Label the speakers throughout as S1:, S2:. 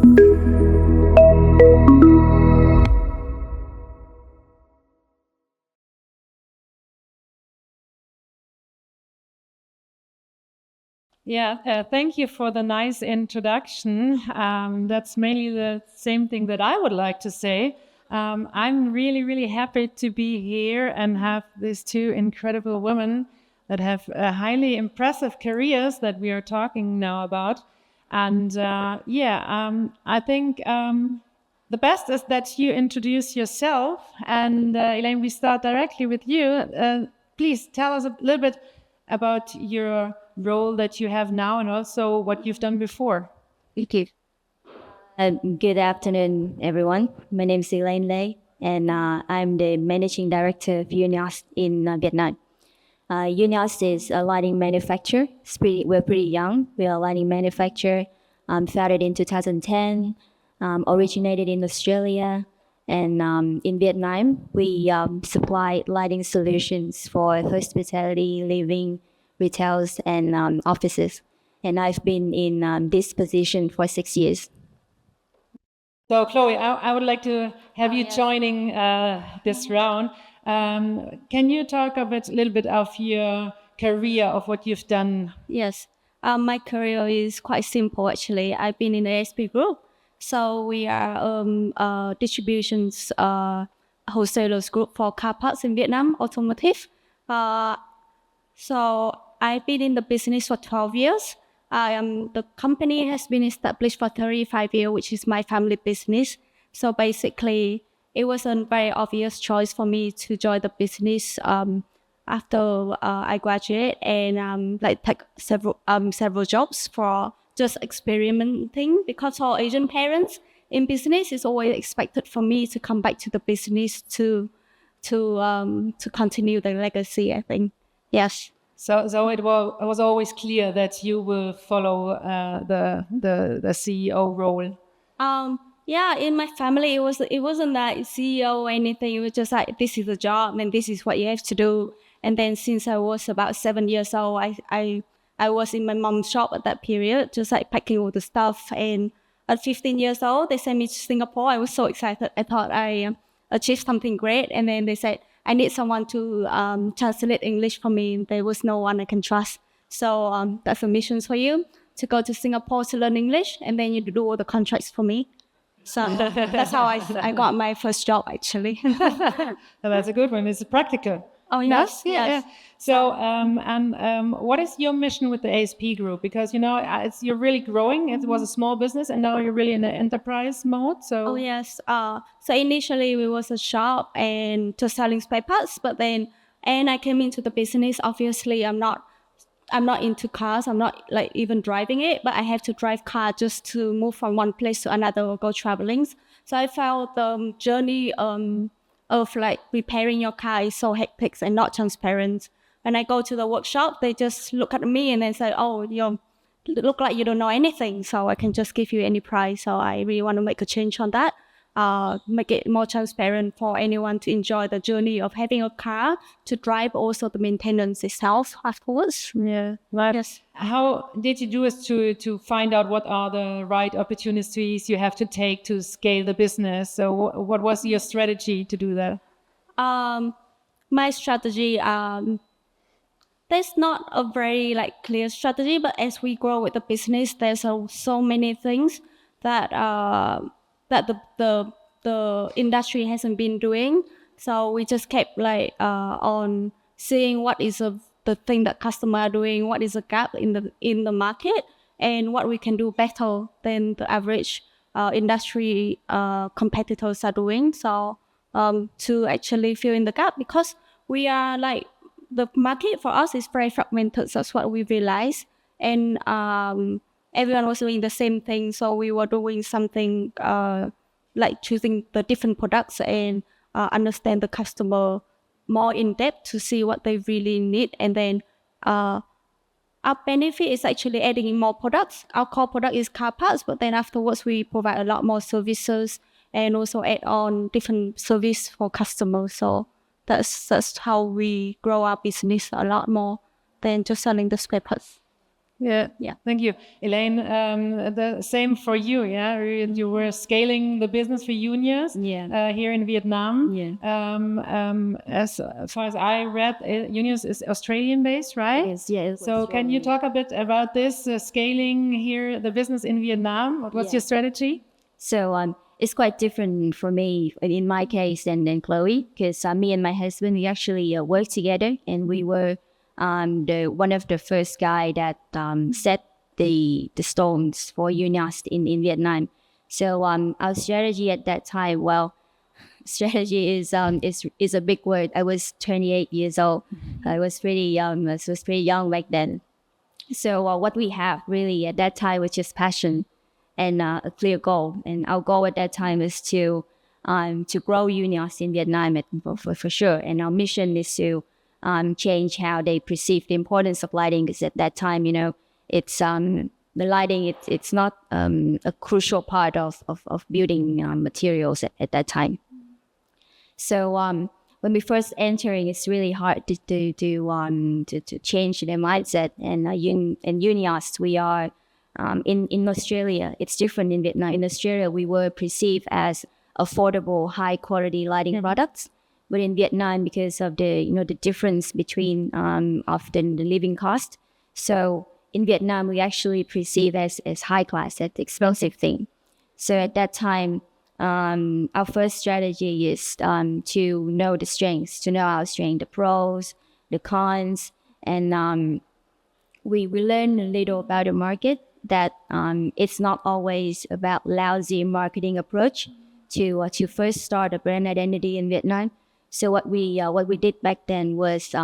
S1: Yeah, thank you for the nice introduction. That's mainly the same thing that I would like to say. I'm really, really happy to be here and have these two incredible women that have highly impressive careers that we are talking now about. And I think the best is that you introduce yourself. And Elaine, we start directly with you. Please tell us a little bit about your role that you have now and also what you've done before.
S2: Thank you. Good afternoon, everyone. My name is Elaine, and I'm the Managing Director of UNIOS in Vietnam. UNIOS is a lighting manufacturer. We're pretty young. We are a lighting manufacturer, founded in 2010, originated in Australia. And in Vietnam, we supply lighting solutions for hospitality, living, retails, and offices. And I've been in this position for 6 years.
S1: So, Chloe, I would like to have you joining this round. Can you talk a little bit of your career, of what you've done?
S3: Yes, my career is quite simple actually. I've been in the ASP group, so we are distributions wholesalers group for car parts in Vietnam, automotive. So I've been in the business for 12 years. The company has been established for 35 years, which is my family business. So basically, it was a very obvious choice for me to join the business after I graduate and take several jobs for just experimenting, because for Asian parents in business, it's always expected for me to come back to the business to continue the legacy, I think. Yes.
S1: So it was always clear that you will follow the CEO role.
S3: Yeah, in my family, it wasn't like CEO or anything. It was just like, this is a job and this is what you have to do. And then since I was about 7 years old, I was in my mom's shop at that period, just like packing all the stuff. And at 15 years old, they sent me to Singapore. I was so excited. I thought I achieved something great. And then they said, I need someone to translate English for me. There was no one I can trust. So that's a mission for you, to go to Singapore to learn English, and then you do all the contracts for me. So that's how I got my first job, actually.
S1: Well, that's a good one. It's practical.
S3: Oh, yes.
S1: Yeah.
S3: Yes.
S1: So, what is your mission with the ASP group? Because, you're really growing. It was a small business, and now you're really in the enterprise mode. So.
S3: Oh, yes. So initially, we was a shop and just selling spare parts. But then, and I came into the business. Obviously, I'm not into cars. I'm not like even driving it, but I have to drive car just to move from one place to another or go traveling. So I felt the journey of like repairing your car is so hectic and not transparent. When I go to the workshop, they just look at me and then say, "Oh, you look like you don't know anything, so I can just give you any price." So I really want to make a change on that. Make it more transparent for anyone to enjoy the journey of having a car to drive, also the maintenance itself afterwards.
S1: Yeah. Right.
S3: Yes.
S1: How did you do it to find out what are the right opportunities you have to take to scale the business? So what was your strategy to do that?
S3: My strategy, there's not a very clear strategy, but as we grow with the business, there's so many things that that the industry hasn't been doing. So we just kept on seeing what is the thing that customers are doing, what is the gap in the market, and what we can do better than the average industry competitors are doing. So to actually fill in the gap, because we are the market for us is very fragmented. That's what we realized, and everyone was doing the same thing. So we were doing something like choosing the different products and understand the customer more in depth to see what they really need. And then our benefit is actually adding in more products. Our core product is car parts, but then afterwards we provide a lot more services and also add on different service for customers. So that's how we grow our business a lot more than just selling the spare parts.
S1: Yeah.
S3: Yeah.
S1: Thank you, Elaine. The same for you. Yeah, you were scaling the business for Unias.
S2: Yeah.
S1: Here in Vietnam.
S2: Yeah.
S1: As far as I read, Unias is Australian based, right?
S2: Yes.
S1: So can you talk a bit about this scaling here the business in Vietnam? What's your strategy?
S2: So it's quite different for me in my case than Chloe, because me and my husband, we actually worked together, and we were the one of the first guy that set the stones for UNIAST in Vietnam. So our strategy at that time, well, strategy is a big word. I was 28 years old. I was pretty young. I was pretty young back then. So what we have really at that time was just passion and a clear goal. And our goal at that time is to grow UNIOS in Vietnam for sure. And our mission is to change how they perceive the importance of lighting. Because at that time, you know, it's the lighting. It's not a crucial part of building materials at that time. So when we first entering, it's really hard to change their mindset. And in UNIOS, we are in Australia. It's different in Vietnam. In Australia, we were perceived as affordable, high quality lighting products. But in Vietnam, because of the difference between often the living cost, so in Vietnam we actually perceive as high class, as expensive thing. So at that time, our first strategy is to know the strengths, to know our strength, the pros, the cons, and we learn a little about the market, that it's not always about lousy marketing approach to first start a brand identity in Vietnam. So what we did back then was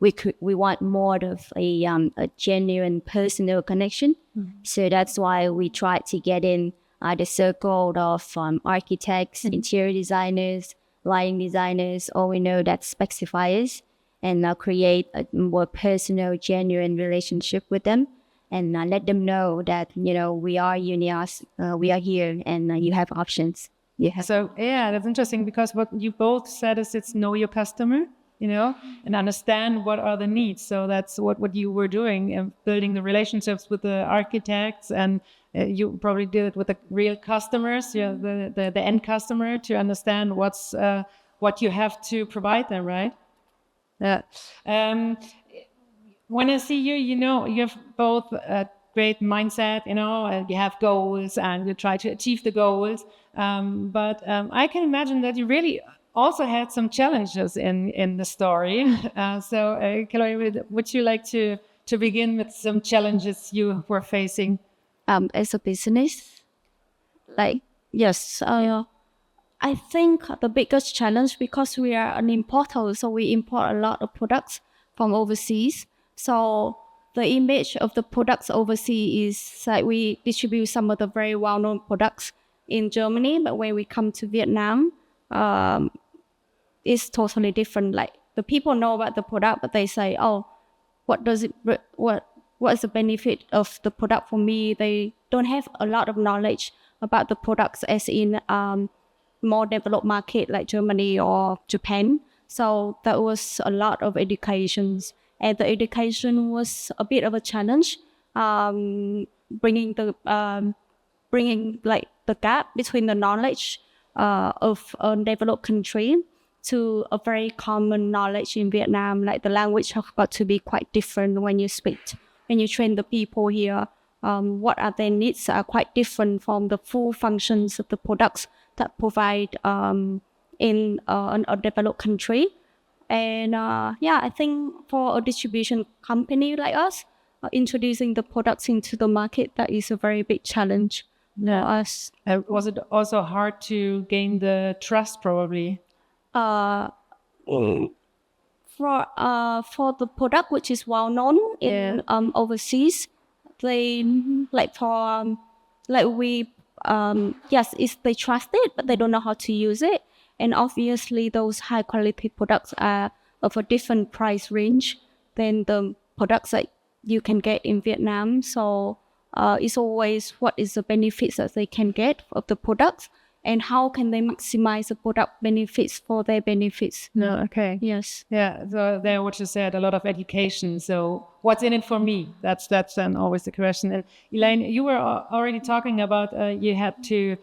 S2: we want more of a genuine personal connection. So that's why we tried to get in the circle of architects, interior designers, lighting designers, or we know that specifiers, and create a more personal, genuine relationship with them, and let them know that, you know, we are UNIOS, we are here, and you have options.
S1: So yeah, that's interesting, because what you both said is it's know your customer, you know, and understand what are the needs. So that's what you were doing, building the relationships with the architects, and you probably did it with the real customers, you know, the end customer, to understand what you have to provide them, right? Yeah. When I see you, you know, you have both a great mindset, you know, and you have goals and you try to achieve the goals. But I can imagine that you really also had some challenges in the story. So, Chloe, would you like to begin with some challenges you were facing?
S3: As a business, like, yes, I think the biggest challenge, because we are an importer, so we import a lot of products from overseas. So the image of the products overseas is like we distribute some of the very well-known products in Germany, but when we come to Vietnam, it's totally different. Like, the people know about the product, but they say, "Oh, what is the benefit of the product for me?" They don't have a lot of knowledge about the products, as in more developed market like Germany or Japan. So that was a lot of educations, and the education was a bit of a challenge, bringing like the gap between the knowledge of a developed country to a very common knowledge in Vietnam. Like, the language have got to be quite different when you speak, when you train the people here. What are their needs are quite different from the full functions of the products that provide in a developed country. And yeah, I think for a distribution company like us, introducing the products into the market, that is a very big challenge for us.
S1: Was it also hard to gain the trust, probably?
S3: For the product which is well known in overseas, they like for like we yes, they trust it, but they don't know how to use it. And obviously those high quality products are of a different price range than the products that you can get in Vietnam. So it's always what is the benefits that they can get of the products, and how can they maximize the product benefits for their benefits.
S1: No, okay.
S3: Yes.
S1: Yeah, so there what you said, a lot of education. So what's in it for me? That's then always the question. And Elaine, you were already talking about you had to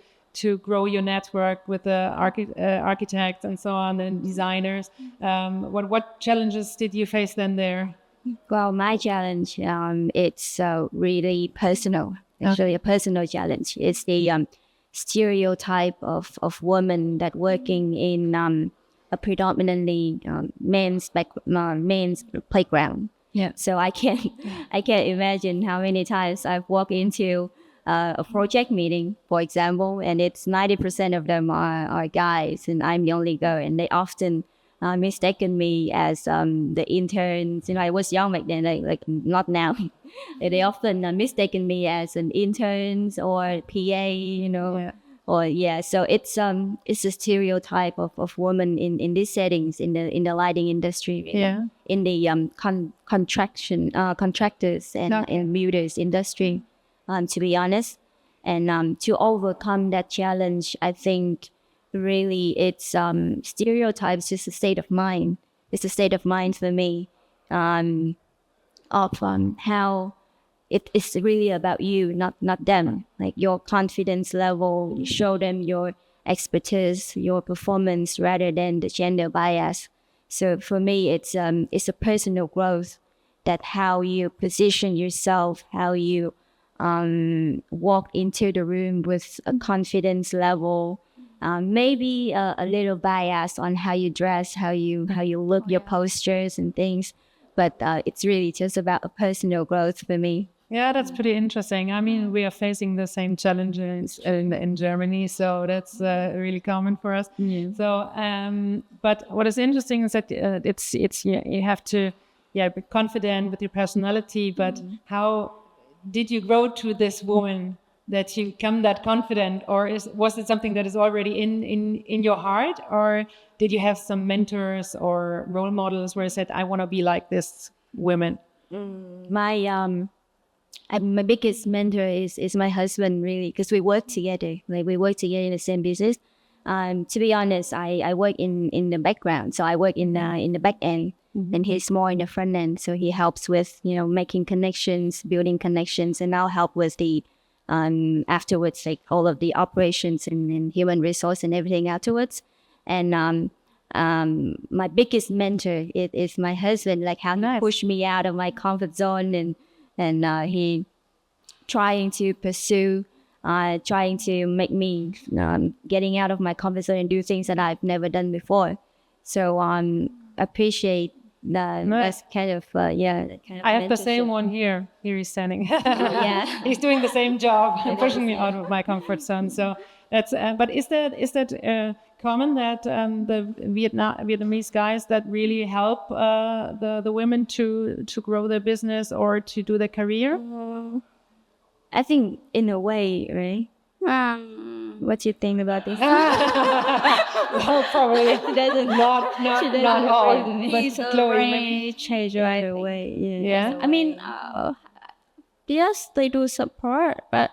S1: grow your network with the architects and so on and designers. What challenges did you face then there?
S2: Well, my challenge, it's really personal. Actually, a personal challenge. It's the stereotype of women that working in a predominantly men's playground.
S1: Yeah.
S2: So I can't imagine how many times I've walked into a project meeting, for example, and it's 90% of them are guys, and I'm the only girl, and they often mistaken me as the interns. I was young back then, like not now. They often mistaken me as an interns or PA,
S1: Yeah.
S2: or so it's a stereotype of women in these settings in the lighting industry.
S1: Yeah.
S2: In the contractors and builders industry, to be honest, and to overcome that challenge, I think really it's stereotypes is a state of mind. It's a state of mind for me, of how it's really about you, not them. Like your confidence level, you show them your expertise, your performance, rather than the gender bias. So for me, it's a personal growth, that how you position yourself, how you walk into the room with a confidence level, maybe a little bias on how you dress, how you look, your postures and things, but it's really just about a personal growth for me.
S1: Yeah, that's pretty interesting. I mean, we are facing the same challenges in Germany, so that's really common for us.
S2: Yeah.
S1: So, but what is interesting is that it's you have to be confident with your personality. But how did you grow to this woman that you become that confident, or was it something that is already in your heart, or did you have some mentors or role models where you said, I want to be like this woman?
S2: My biggest mentor is my husband, really, because we work together. Like we work together in the same business. To be honest, I work in the background, so I work in the back end, and he's more in the front end. So he helps with making connections, building connections, and I'll help with the afterwards, like all of the operations and human resource and everything afterwards. And my biggest mentor is my husband, like how he pushed me out of my comfort zone, and he trying to pursue, trying to make me getting out of my comfort zone and do things that I've never done before. So appreciate that's kind of that kind of
S1: I have the same
S2: mentorship.
S1: one here. Here he's standing.
S2: Yeah.
S1: He's doing the same job, pushing me out of my comfort zone. So that's. But is that common that the Vietnamese guys that really help the women to grow their business or to do their career?
S2: I think in a way, right? What do you think about this?
S1: Well, probably not all. But
S3: He's a
S1: Chloe,
S3: very changer, I
S2: In a
S3: think.
S2: way, yeah.
S1: yeah.
S3: I mean, yes, they do support, but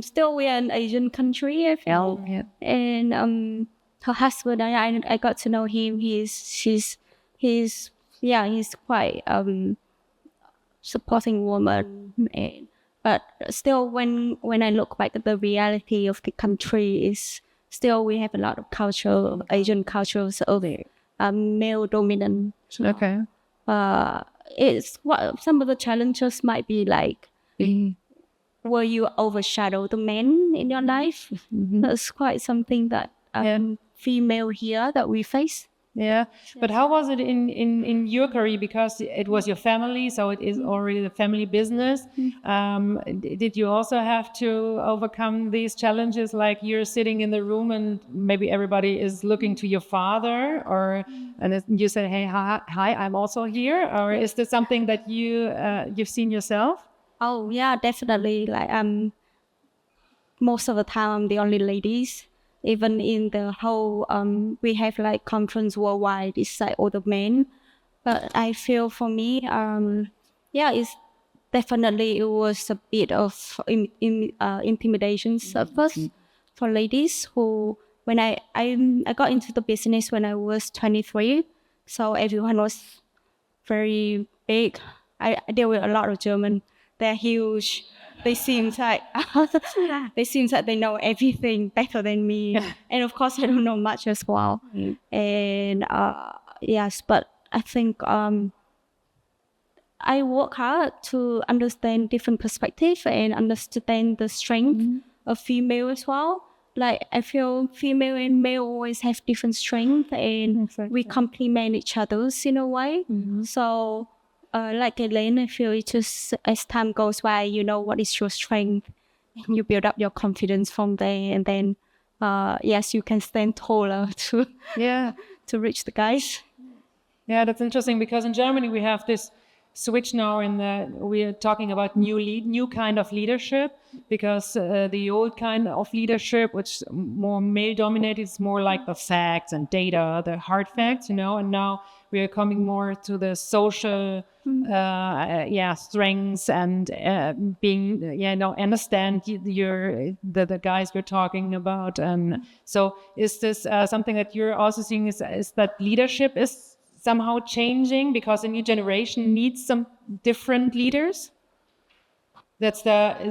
S3: still we're an Asian country, I feel.
S1: Yeah.
S3: And her husband, I got to know him. He's quite supporting woman, but still, when I look back at the reality of the country, is still we have a lot of culture, Asian cultures over there, male dominant.
S1: Okay.
S3: It's what some of the challenges might be like. Will you overshadow the men in your life? That's quite something that female here that we face.
S1: Yeah, but how was it in your career? Because it was your family, so it is already the family business. Did you also have to overcome these challenges? Like you're sitting in the room and maybe everybody is looking to your father, and you say, "Hey, hi, I'm also here," or is this something that you've seen yourself?
S3: Oh yeah, definitely. Like most of the time I'm the only ladies. Even in the whole we have like conference worldwide, it's like all the men. But I feel for me, it's definitely it was a bit of intimidations at for ladies who, when I got into the business when I was 23, so everyone was very big. I deal with a lot of German. They're huge. They seem like they know everything better than me, and of course I don't know much as well. And yes, but I think I work hard to understand different perspectives and understand the strength of female as well. Like I feel female and male always have different strengths, and we complement each other's in a way. So, like Elaine, I feel it just as time goes by, you know what is your strength, and you build up your confidence from there, and then, yes, you can stand taller to to reach the guys.
S1: Yeah, that's interesting because in Germany we have this switch now we are talking about new kind of leadership, because the old kind of leadership, which more male dominated, is more like the facts and data, the hard facts, and now we are coming more to the social strengths and being understand the guys we're talking about. And so is this something that you're also seeing, is that leadership is somehow changing because a new generation needs some different leaders? That's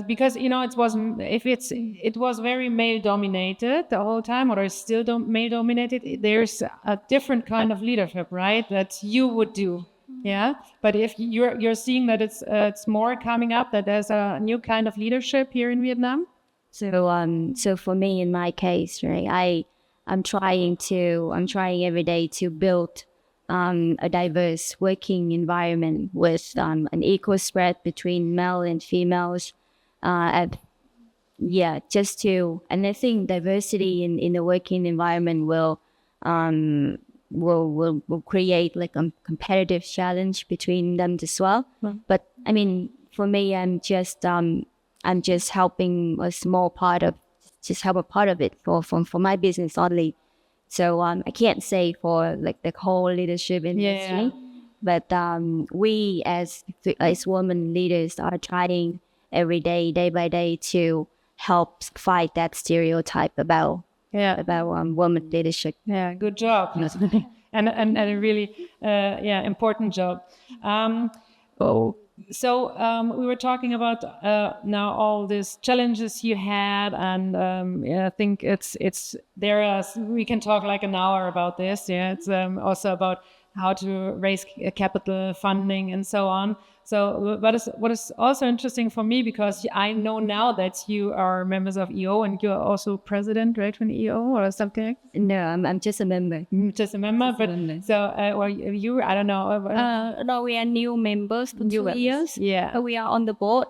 S1: because it was very male dominated the whole time, or is still male dominated. There's a different kind of leadership, right, that you would do. Yeah, but if you're seeing that it's more coming up, that there's a new kind of leadership here in Vietnam.
S2: So for me, in my case, right, I'm trying every day to build a diverse working environment with an equal spread between male and females. And I think diversity in the working environment will create like a competitive challenge between them as well. But I mean, for me, I'm just helping a small part of it for my business only. So I can't say for like the whole leadership industry, but we as women leaders are trying every day by day, to help fight that stereotype about women leadership.
S1: Yeah, good job. and a really important job. So we were talking about now all these challenges you had, and I think we can talk like an hour about this. Yeah, it's also about how to raise capital funding and so on. So what is also interesting for me, because I know now that you are members of EO and you're also president, right, from EO or something like that?
S2: No, I'm just a member.
S1: Just a member, you, I don't know.
S3: No, we are new members for 2 years.
S1: Yeah.
S3: We are on the board,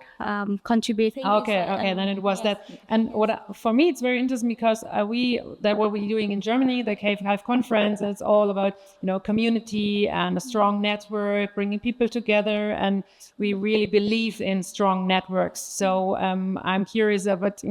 S3: contributing.
S1: Okay, then it was that. And for me, it's very interesting because what we're doing in Germany, the K5 conference, it's all about, community and a strong network, bringing people together, and we really believe in strong networks. So I'm curious about,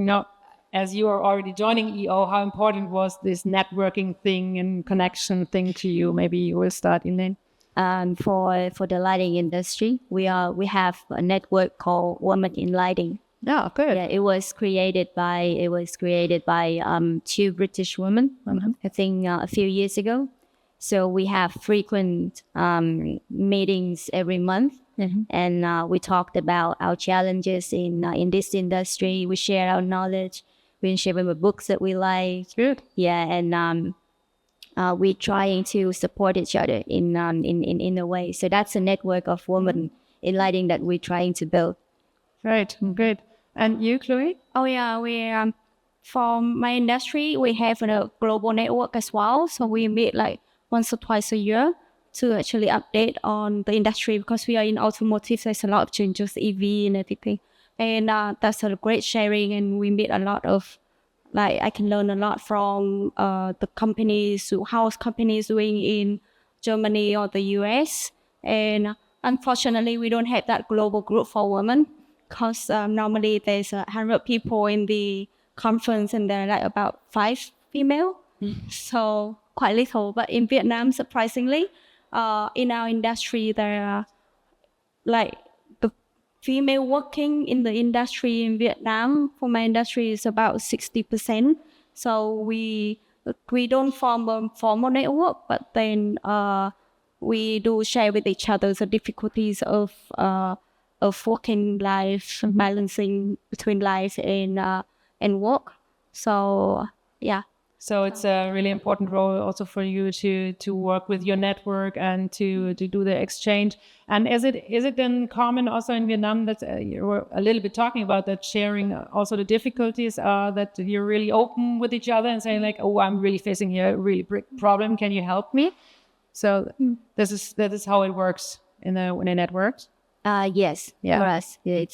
S1: as you are already joining EO, how important was this networking thing and connection thing to you? Maybe you will start, Elaine.
S2: For the lighting industry, we have a network called Women in Lighting.
S1: Oh, good.
S2: Yeah, it was created by 2 British women, I think a few years ago. So we have frequent meetings every month, and we talked about our challenges in this industry. We share our knowledge. We share the books that we like.
S1: Good.
S2: Yeah, and we're trying to support each other in a way. So that's a network of women in lighting that we're trying to build.
S1: Right. Great. And you, Chloe?
S3: Oh yeah, we for my industry, we have a global network as well. So we meet like once or twice a year to actually update on the industry, because we are in automotive. There's a lot of changes, EV and everything, and that's a great sharing. And we meet a lot of, like, I can learn a lot from the companies, how companies doing in Germany or the US. And unfortunately, we don't have that global group for women, because normally there's 100 people in the conference and there are like about 5 female. So quite little. But in Vietnam, surprisingly, in our industry, there are like the female working in the industry in Vietnam, for my industry, is about 60%. So we don't form a formal network, but then we do share with each other the difficulties of working life, balancing between life and work. So yeah.
S1: So it's a really important role also for you to work with your network and to do the exchange. And is it then common also in Vietnam that you were a little bit talking about that, sharing also the difficulties, that you're really open with each other and saying like, oh, I'm really facing here a really big problem. Can you help me? So that is how it works in a network.
S2: Yes,
S1: Yeah.
S2: for us, we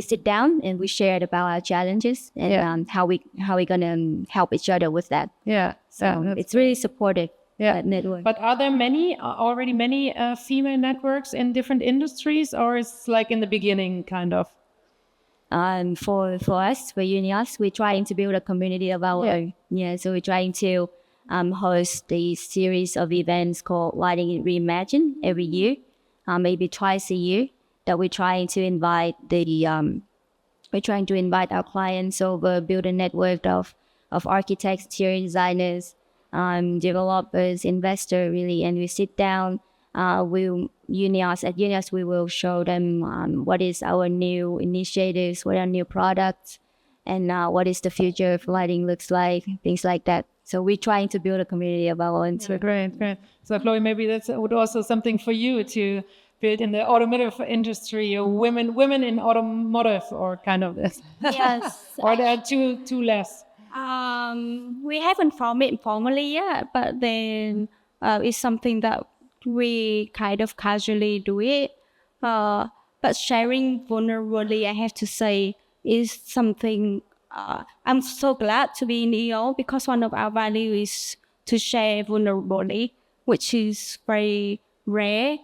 S2: sit down and we share about our challenges and how we gonna help each other with that.
S1: Yeah.
S2: So it's really supportive.
S1: Yeah.
S2: That network.
S1: But are there already many female networks in different industries, or is like in the beginning kind of?
S2: For us, for Unios, we're trying to build a community of our own. Yeah, so we're trying to host a series of events called Lighting It Reimagine every year, maybe twice a year. That we're trying to invite our clients over, build a network of architects, interior designers, developers, investors, really, and we sit down. At Unios, we will show them what is our new initiatives, what are new products, and what is the future of lighting looks like, things like that. So we're trying to build a community of our own.
S1: So great. So Chloe, maybe that's also something for you to build in the automotive industry, or women in automotive, or kind of this.
S3: Yes.
S1: Or there are two less.
S3: We haven't formed it formally yet, but then it's something that we kind of casually do it. But sharing vulnerably, I have to say, is something I'm so glad to be in EO, because one of our values is to share vulnerably, which is very rare.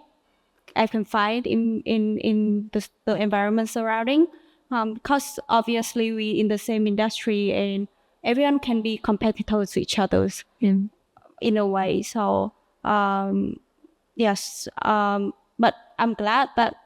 S3: I can find in the environment surrounding, because obviously we in the same industry and everyone can be competitors to each other's in a way. So yes, but I'm glad that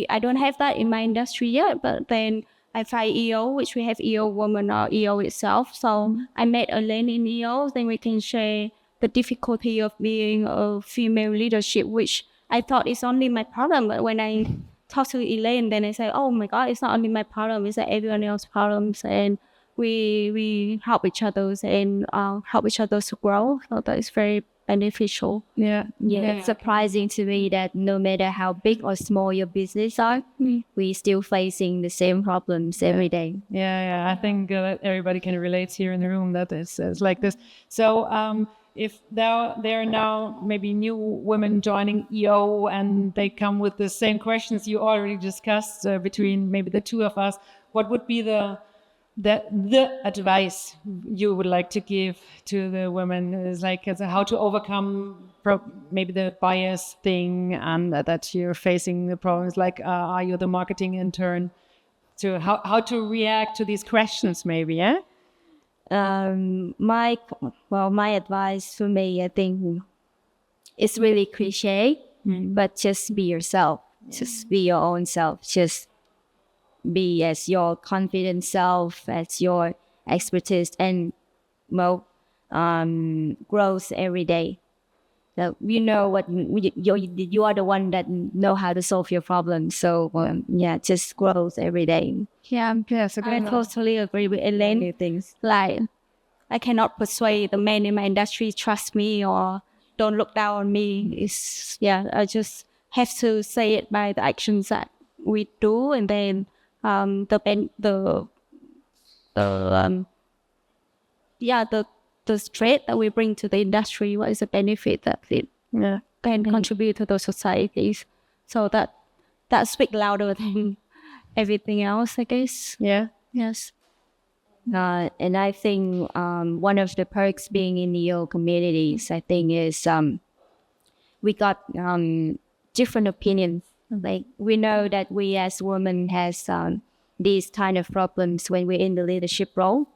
S3: I don't have that in my industry yet. But then I find EO, which we have EO woman or EO itself. So I met Elaine in EO. Then we can share the difficulty of being a female leadership, which I thought it's only my problem. But when I talk to Elaine, then I say, oh my God, it's not only my problem, it's everyone else's problems. And we help each other and help each other to grow. So that is very beneficial.
S2: Yeah. It's surprising to me that no matter how big or small your business are, we still facing the same problems every day.
S1: Yeah. I think that everybody can relate here in the room that it's like this. So if there are now maybe new women joining EO and they come with the same questions you already discussed between maybe the two of us, what would be the advice you would like to give to the women? Is like how to overcome maybe the bias thing, and that you're facing the problems, like are you the marketing intern, to how to react to these questions maybe.
S2: My advice for me, I think it's really cliche, but just be yourself. Just be your own self. Just be as your confident self, as your expertise, and growth every day. So you know what you are the one that know how to solve your problems. So just growth every day.
S3: Yeah,
S1: Yes,
S3: I totally agree with Elaine.
S2: New things.
S3: Like, I cannot persuade the men in my industry trust me or don't look down on me. I just have to say it by the actions that we do, and then the strength that we bring to the industry. What is the benefit that it can contribute to those societies? So that speaks louder than everything else, I guess.
S1: Yeah.
S3: Yes.
S2: And I think one of the perks being in EO communities, I think, is we got different opinions. Like, we know that we as women has these kind of problems when we're in the leadership role,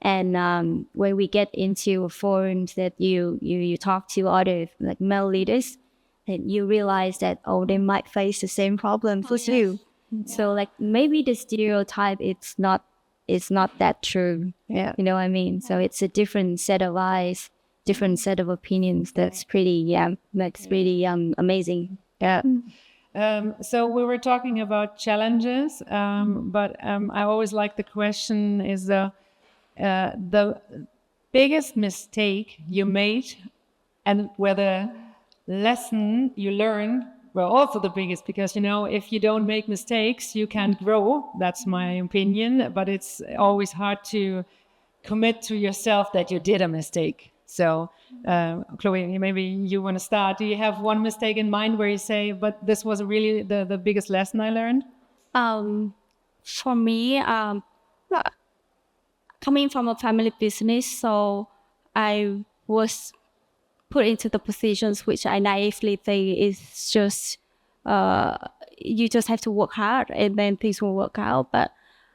S2: and when we get into forums that you talk to other like male leaders, and you realize that they might face the same problems as you. So like maybe the stereotype it's not it's not that true.
S1: Yeah.
S2: You know what I mean? So it's a different set of eyes, different set of opinions. That's pretty amazing.
S1: Yeah. So we were talking about challenges, but I always like the question is the biggest mistake you made and where the lesson you learned were also the biggest, because, you know, if you don't make mistakes, you can't grow. That's my opinion, but it's always hard to commit to yourself that you did a mistake. So, Chloe, maybe you want to start. Do you have one mistake in mind where you say, but this was really the biggest lesson I learned?
S3: For me, coming from a family business, so I was put into the positions which I naively think is just you just have to work hard and then things will work out. But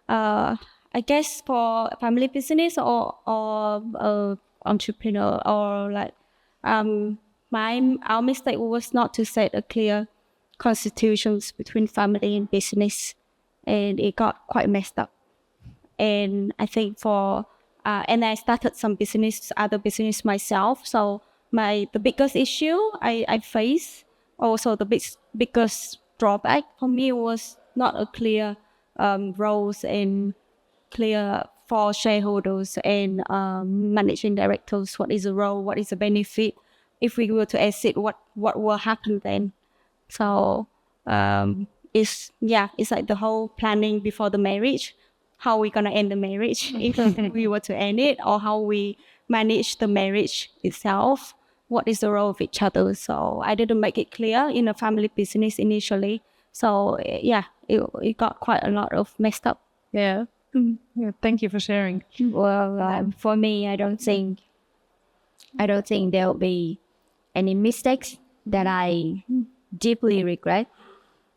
S3: I guess for family business or entrepreneur or like our mistake was not to set a clear constitutions between family and business, and it got quite messed up. And I think and I started other business myself. So the biggest issue I face, also the biggest drawback for me was not a clear roles and clear for shareholders and managing directors. What is the role? What is the benefit? If we were to exit, what will happen then? So it's like the whole planning before the marriage. How we gonna end the marriage if we were to end it, or how we manage the marriage itself. What is the role of each other? So I didn't make it clear in a family business initially. So it got quite a lot of messed up.
S1: Yeah. Yeah, thank you for sharing.
S2: Well, for me, I don't think there'll be any mistakes that I deeply regret.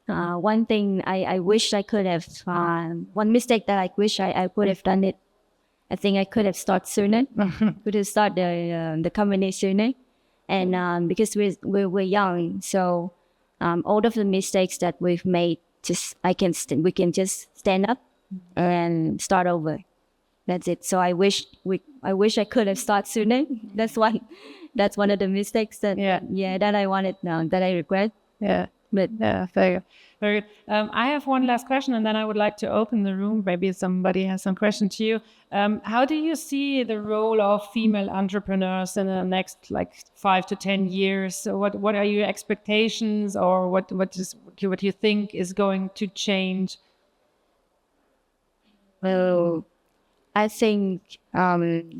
S2: One thing I wish I could have, one mistake that I wish I could have done it. I think I could have started sooner. Could have started the company sooner, and because we're young, so all of the mistakes that we've made, we can just stand up and start over. That's it. So I wish I could have started sooner. That's one of the mistakes that that I wanted now that I regret.
S1: Yeah. But very good. I have one last question, and then I would like to open the room. Maybe somebody has some question to you. How do you see the role of female entrepreneurs in the next 5 to 10 years? So what are your expectations, or what you think is going to change?
S2: Well, I think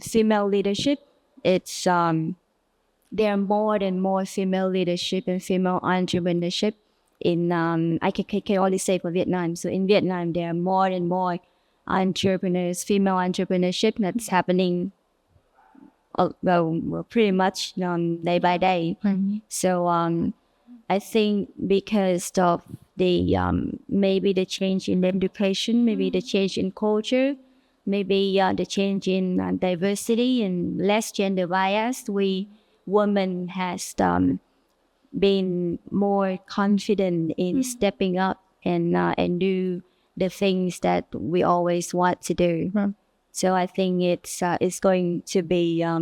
S2: female leadership. It's there are more and more female leadership and female entrepreneurship in I can only say for Vietnam. So in Vietnam, there are more and more female entrepreneurship that's happening. Well, pretty much day by day. Mm-hmm. So I think because of the maybe the change in education, maybe the change in culture, maybe the change in diversity and less gender bias, women has been more confident in stepping up and do the things that we always want to do. So I think it's going to be a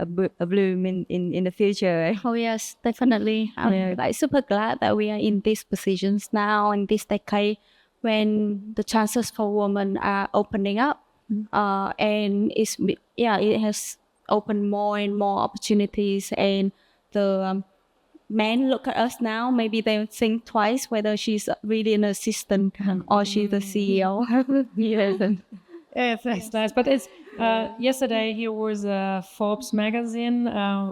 S2: bloom in the future. Right?
S3: Oh yes, definitely. I'm super glad that we are in these positions now in this decade when the chances for women are opening up, and it has opened more and more opportunities, and the men look at us now, maybe they think twice whether she's really an assistant or she's the CEO.
S1: Yes, that's nice. But it's yesterday here was a Forbes magazine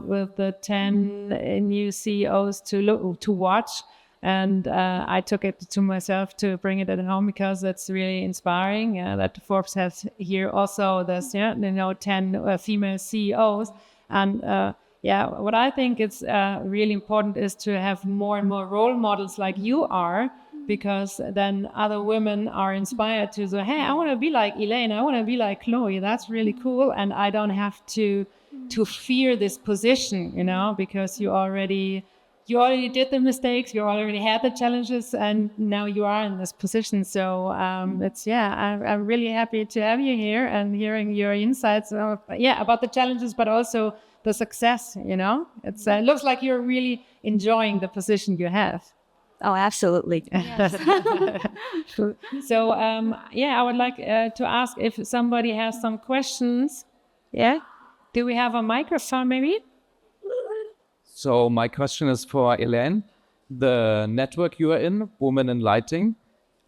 S1: with the 10 new CEOs to watch, and I took it to myself to bring it at home because it's really inspiring that Forbes has here also this 10 female CEOs. And what I think is really important is to have more and more role models like you are, because then other women are inspired to say, hey, I want to be like Elaine, I want to be like Chloe, that's really cool, and I don't have to fear this position, because you already you already did the mistakes, you already had the challenges, and now you are in this position. So I'm really happy to have you here and hearing your insights about the challenges, but also the success. It looks like you're really enjoying the position you have.
S2: Oh, absolutely.
S1: So I would like to ask if somebody has some questions. Yeah, do we have a microphone maybe?
S4: So my question is for Elaine. The network you are in, Women in Lighting,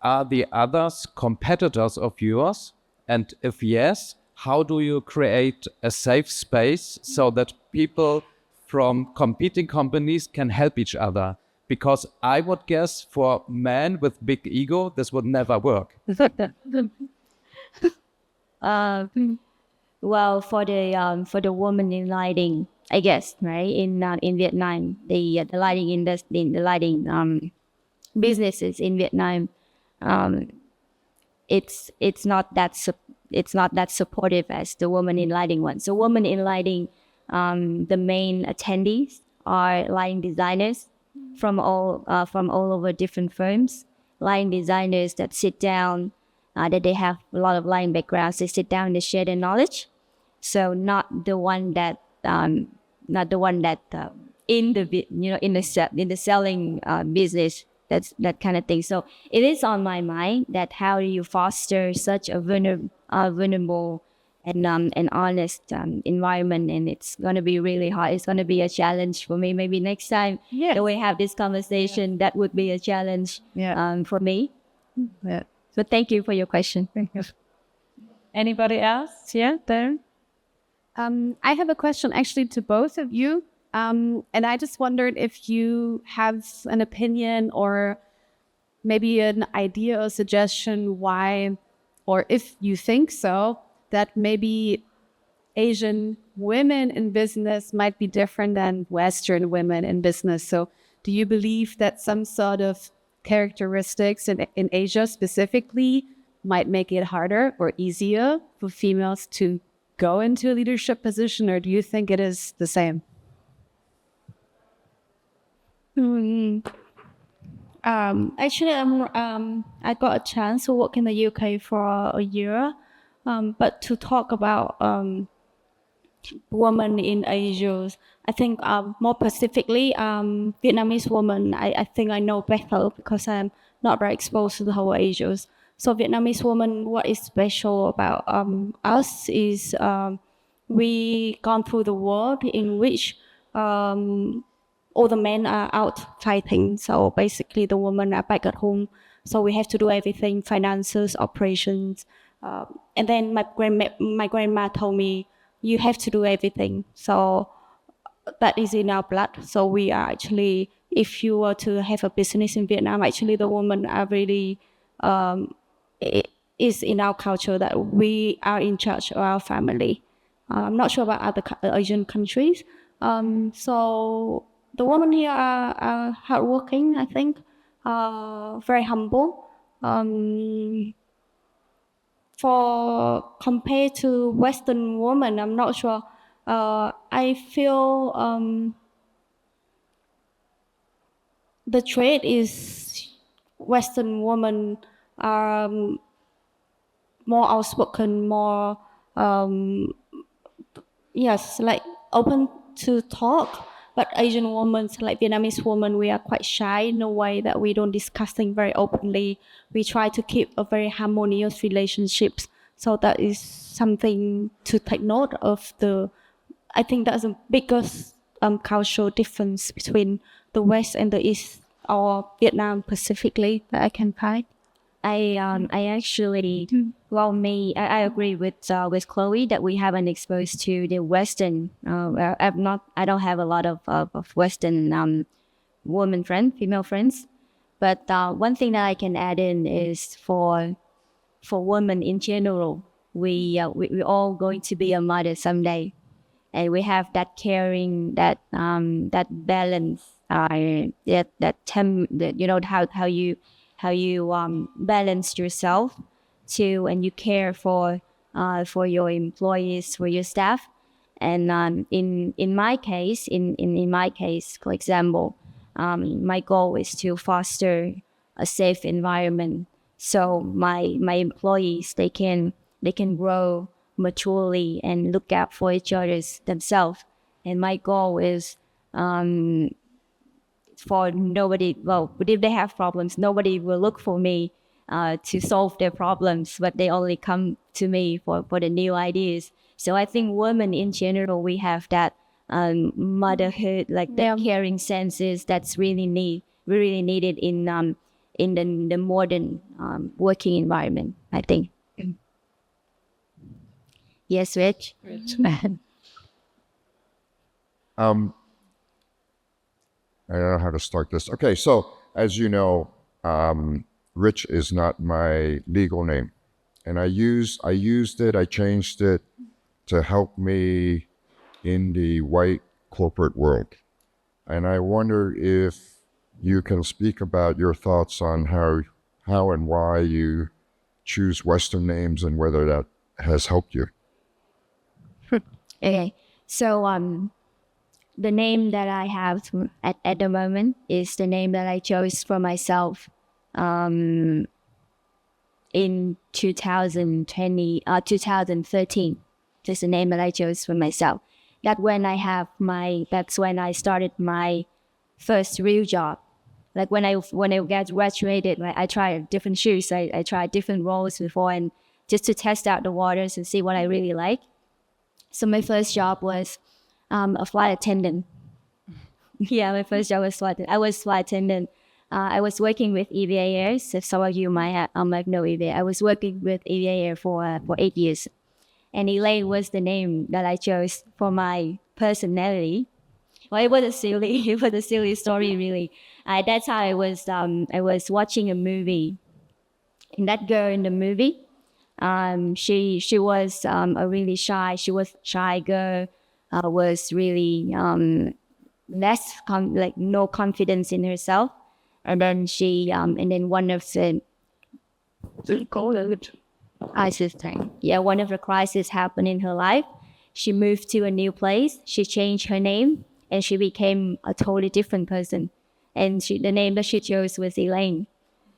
S4: are the others competitors of yours? And if yes, how do you create a safe space so that people from competing companies can help each other? Because I would guess for men with big ego, this would never work.
S2: Well, for the woman in lighting, I guess, right, in Vietnam, the lighting industry, the lighting businesses in Vietnam, it's not that supportive as the woman in lighting one. So women in lighting, the main attendees are lighting designers from all over different firms, lighting designers that sit down, that they have a lot of lighting backgrounds. They sit down, they share their knowledge. So not the one that in the selling business, that's that kind of thing. So it is on my mind that how do you foster such a vulnerable and honest environment, and it's gonna be really hard. It's gonna be a challenge for me. Maybe next time that we have this conversation, that would be a challenge for me.
S1: Yeah.
S2: So thank you for your question.
S1: Thank you. Anybody else? Yeah, there.
S5: I have a question actually to both of you. And I just wondered if you have an opinion or maybe an idea or suggestion why, or if you think so, that maybe Asian women in business might be different than Western women in business. So do you believe that some sort of characteristics in Asia specifically might make it harder or easier for females to go into a leadership position, or do you think it is the same?
S3: Actually, I got a chance to work in the UK for a year, but to talk about women in Asia, I think more specifically, Vietnamese women, I think I know better because I'm not very exposed to the whole Asia. So Vietnamese women, what is special about us is we gone through the world in which all the men are out fighting. So basically the women are back at home. So we have to do everything, finances, operations. And then my grandma told me, you have to do everything. So that is in our blood. So we are actually, if you were to have a business in Vietnam, actually the women are really, it is in our culture that we are in charge of our family. I'm not sure about other Asian countries. So the women here are hardworking, I think, very humble. For compared to Western women, I'm not sure. I feel the trait is Western women are more outspoken, more like open to talk. But Asian women, like Vietnamese women, we are quite shy in a way that we don't discuss things very openly. We try to keep a very harmonious relationships. So that is something to take note of. I think that's the biggest cultural difference between the West and the East, or Vietnam specifically, that I can find.
S2: I actually, I agree with Chloe that we haven't exposed to the Western. I don't have a lot of Western female friends. But one thing that I can add in is for women in general, we all going to be a mother someday, and we have that caring, that balance, how you balance yourself too, and you care for your employees, for your staff. And in my case, for example, my goal is to foster a safe environment so my employees they can grow maturely and look out for each other themselves. And my goal is for nobody. Well, if they have problems, nobody will look for me to solve their problems, but they only come to me for the new ideas. So I think women in general, we have that motherhood, like that caring senses that's really needed in the modern working environment, I think. Yes, Rich.
S6: I don't know how to start this. Okay, so as you know, Rich is not my legal name, and I changed it to help me in the white corporate world. And I wonder if you can speak about your thoughts on how and why you choose Western names and whether that has helped you.
S2: Okay, so the name that I have at the moment is the name that I chose for myself in 2013. Just the name that I chose for myself. That's when I started my first real job. Like when I graduated, I tried different shoes. I tried different roles before, and just to test out the waters and see what I really like. So my first job was a flight attendant. Yeah, my first job was flight attendant. I was working with EVA Air. So some of you might know EVA. I was working with EVA Air for 8 years. And Elaine was the name that I chose for my personality. Well, it was a silly story, really. At that time, I was watching a movie. And that girl in the movie, she was a really shy. She was shy girl. Was really no confidence in herself. And then one of the one of the crises happened in her life. She moved to a new place. She changed her name, and she became a totally different person. And the name that she chose was Elaine.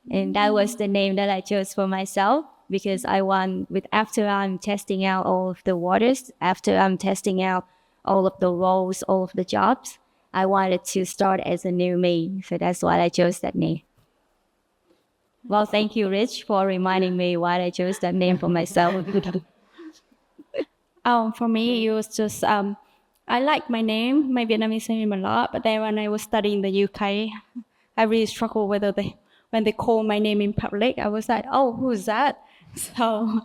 S2: And that was the name that I chose for myself, because after I'm testing out all of the waters, after I'm testing out all of the roles, all of the jobs, I wanted to start as a new me. So that's why I chose that name. Well, thank you, Rich, for reminding me why I chose that name for myself.
S3: For me, it was just I like my name, my Vietnamese name a lot. But then when I was studying in the UK, I really struggled when they call my name in public. I was like, oh, who's that? So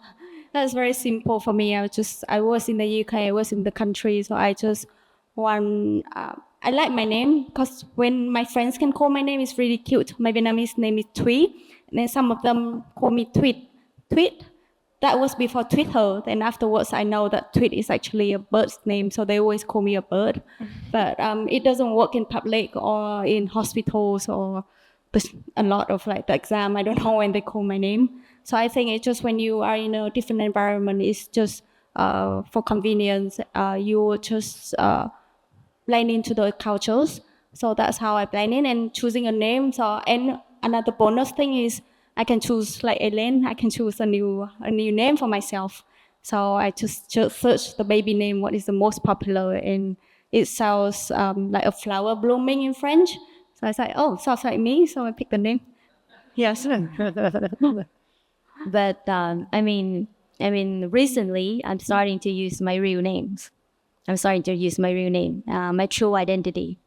S3: that's very simple for me. I was in the UK, I was in the country, so I just I like my name because when my friends can call my name, it's really cute. My Vietnamese name is Thuy, and then some of them call me Tweet. Tweet, that was before Twitter. Then afterwards, I know that Tweet is actually a bird's name, so they always call me a bird. But it doesn't work in public or in hospitals or a lot of the exam. I don't know when they call my name. So I think it's just when you are in a different environment, it's just for convenience, you will just blend into the cultures. So that's how I blend in and choosing a name. And another bonus thing is I can choose like Elaine. I can choose a new name for myself. So I just search the baby name, what is the most popular, and it sounds like a flower blooming in French. So I was like, oh, sounds like me. So I picked the name. Yes.
S2: But recently I'm starting to use my real names. My true identity.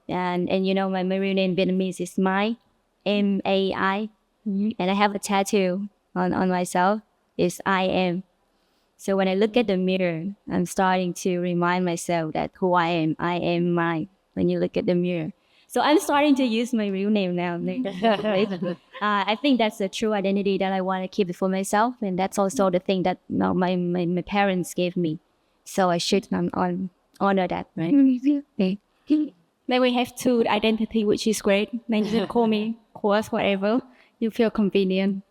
S2: And my real name Vietnamese is Mai, M-A-I. And I have a tattoo on myself. It's I am. So when I look at the mirror, I'm starting to remind myself that who I am Mai when you look at the mirror. So I'm starting to use my real name now. I think that's the true identity that I want to keep for myself. And that's also the thing that my parents gave me. So I should honor that, right?
S3: Then we have two identity, which is great. Then you can call us whatever. You feel convenient.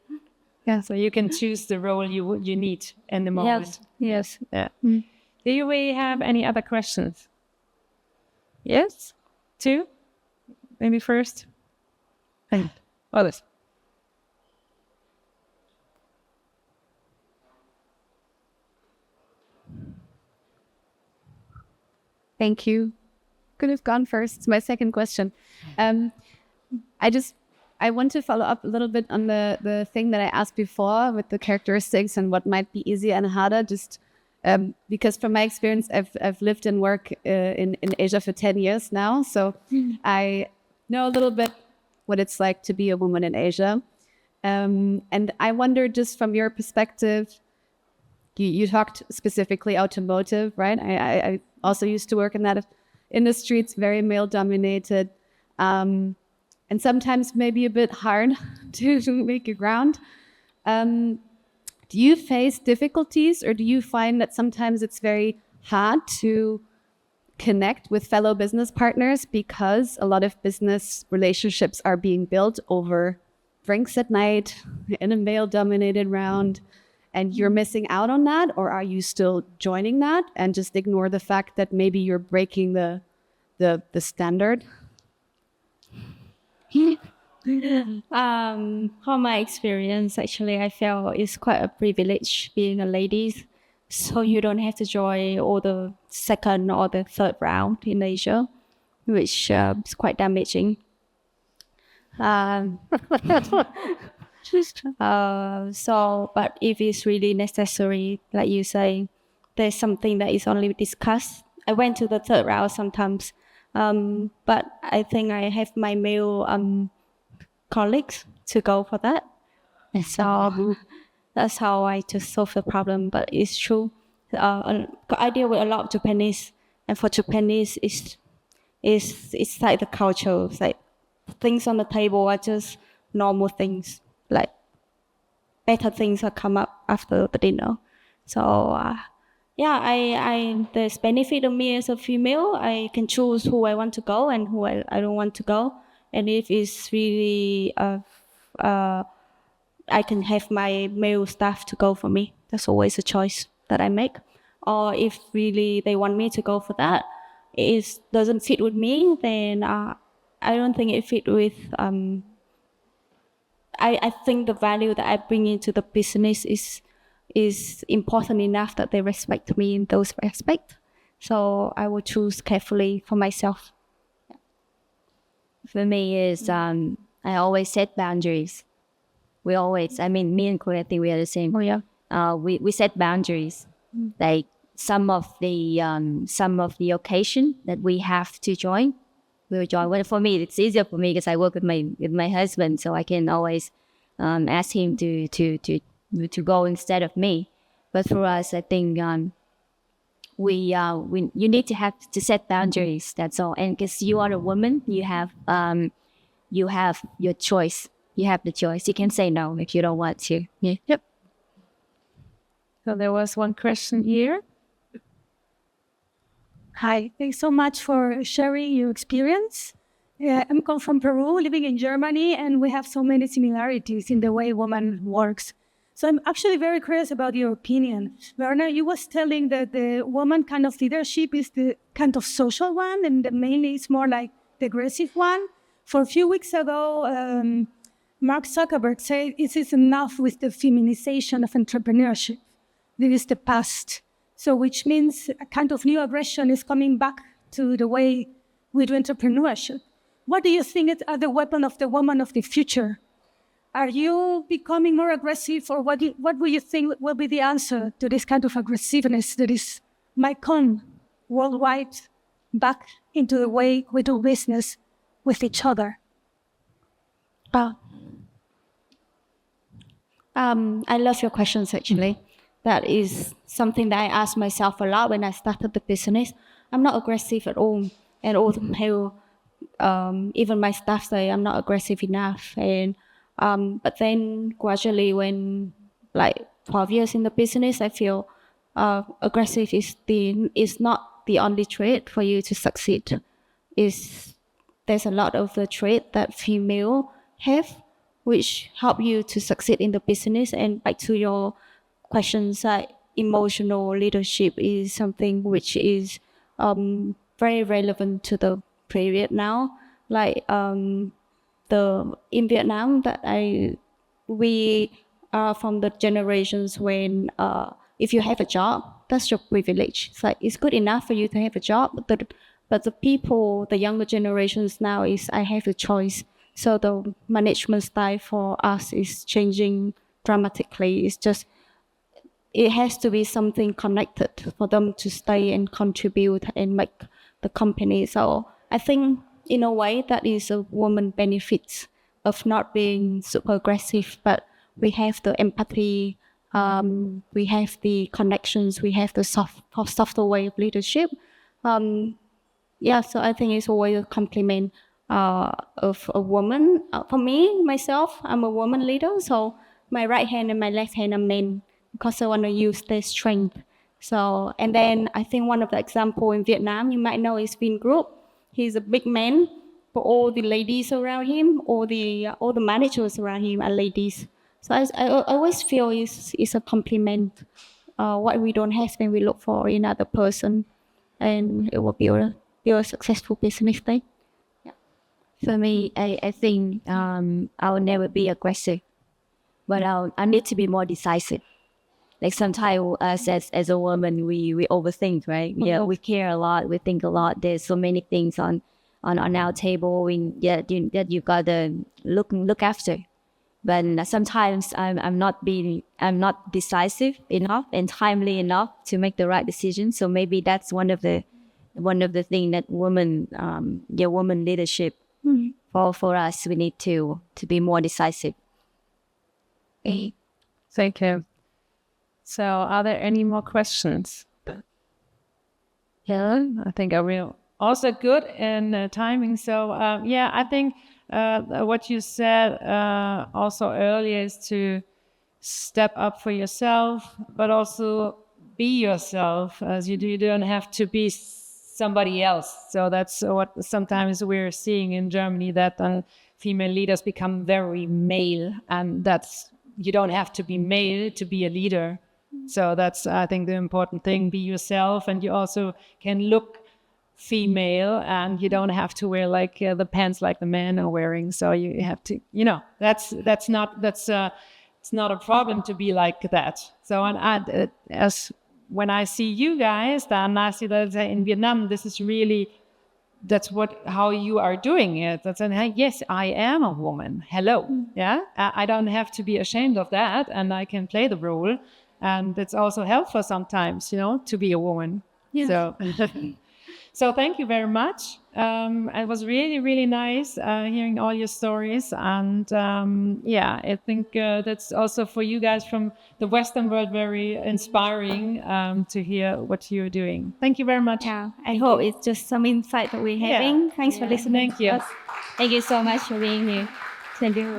S1: Yeah, so you can choose the role you need in the moment.
S3: Yes.
S1: Yeah. Do we have any other questions? Yes? Two? maybe first. And others.
S5: Thank you. Could have gone first. It's my second question. I want to follow up a little bit on the thing that I asked before with the characteristics and what might be easier and harder. Just because from my experience, I've lived and worked in Asia for 10 years now, so I know a little bit what it's like to be a woman in Asia. And I wonder, just from your perspective, you talked specifically automotive, right? I also used to work in that industry. It's very male dominated. And sometimes maybe a bit hard to make your ground. Do you face difficulties, or do you find that sometimes it's very hard to connect with fellow business partners because a lot of business relationships are being built over drinks at night in a male-dominated round, and you're missing out on that? Or are you still joining that and just ignore the fact that maybe you're breaking the standard?
S3: From my experience, actually, I feel it's quite a privilege being a lady, so you don't have to join all the second or the third round in Asia, which is quite damaging. But if it's really necessary, like you say, there's something that is only discussed. I went to the third round sometimes. But I think I have my male colleagues to go for that. And so that's how I just solve the problem. But it's true. I deal with a lot of Japanese, and for Japanese, it's like the culture. It's like things on the table are just normal things. Like better things will come up after the dinner. So there's benefit of me as a female. I can choose who I want to go and who I don't want to go. And if it's really, I can have my male staff to go for me. That's always a choice that I make. Or if really they want me to go for that, it doesn't fit with me, then I don't think it fit with. I think the value that I bring into the business is important enough that they respect me in those aspects. So I will choose carefully for myself.
S2: For me is I always set boundaries. Me and Chloe, I think we are the same.
S3: Oh yeah.
S2: We set boundaries. Like some of the occasion that we have to join, we'll join. Well, for me, it's easier for me because I work with my husband, so I can always ask him to go instead of me. But for us, I think you need to have to set boundaries. That's all. And because you are a woman, you have your choice. You have the choice. You can say no if you don't want to. Yeah.
S1: Yep. So there was one question here.
S7: Hi, thanks so much for sharing your experience. I'm come from Peru, living in Germany, and we have so many similarities in the way woman works. So I'm actually very curious about your opinion. Verena, you was telling that the woman kind of leadership is the kind of social one, and the mainly it's more like the aggressive one. For a few weeks ago, Mark Zuckerberg said it is enough with the feminization of entrepreneurship. This is the past. So which means a kind of new aggression is coming back to the way we do entrepreneurship. What do you think are the weapons of the woman of the future? Are you becoming more aggressive, or what do you think will be the answer to this kind of aggressiveness that might come worldwide back into the way we do business with each other?
S3: I love your questions, actually. That is something that I asked myself a lot when I started the business. I'm not aggressive at all. And all the people, even my staff say I'm not aggressive enough. And but then gradually, when like 12 years in the business, I feel aggressive is not the only trait for you to succeed. There's a lot of the trait that female have, which help you to succeed in the business. And back to your questions, emotional leadership is something which is very relevant to the period now. like in Vietnam that we are from the generations when if you have a job, that's your privilege. It's like it's good enough for you to have a job, but the people, the younger generations now is I have a choice. So the management style for us is changing dramatically. It's just it has to be something connected for them to stay and contribute and make the company. So I think in a way that is a woman benefits of not being super aggressive, but we have the empathy, we have the connections, we have the softer way of leadership. So I think it's always a compliment of a woman. For me, myself, I'm a woman leader, so my right hand and my left hand are men because I want to use their strength. So, and then I think one of the example in Vietnam, you might know is Vin Group. He's a big man, but all the ladies around him, all the managers around him are ladies. So I always feel it's a compliment. What we don't have, then we look for in another person, and it will be a successful business thing.
S2: For me, I think I'll never be aggressive, but I need to be more decisive. Like sometimes as a woman, we overthink, right? Yeah, we care a lot, we think a lot. There's so many things on our table that you gotta look after. But sometimes I'm not decisive enough and timely enough to make the right decision. So maybe that's one of the thing that woman leadership for us, we need to be more decisive.
S1: Thank you. So are there any more questions?
S2: Yeah.
S1: I think I will. Also good in timing. So I think what you said also earlier is to step up for yourself, but also be yourself as you do. You don't have to be somebody else. So that's what sometimes we're seeing in Germany, that female leaders become very male, and you don't have to be male to be a leader. So that's, I think, the important thing. Be yourself, and you also can look female, and you don't have to wear like the pants like the men are wearing. So you have to, it's not a problem to be like that. So as when I see you guys, then I see that in Vietnam, this is really, how you are doing it. That's yes, I am a woman. Hello. Yeah. I don't have to be ashamed of that, and I can play the role. And it's also helpful sometimes, to be a woman. Yeah. So thank you very much. It was really, really nice hearing all your stories. And I think that's also for you guys from the Western world very inspiring to hear what you're doing. Thank you very much.
S3: Yeah, I hope it's just some insight that we're having.
S1: Yeah.
S3: Thanks for listening.
S1: Thank you.
S3: Thank you so much for being here.
S1: Thank you.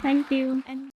S3: Thank you. And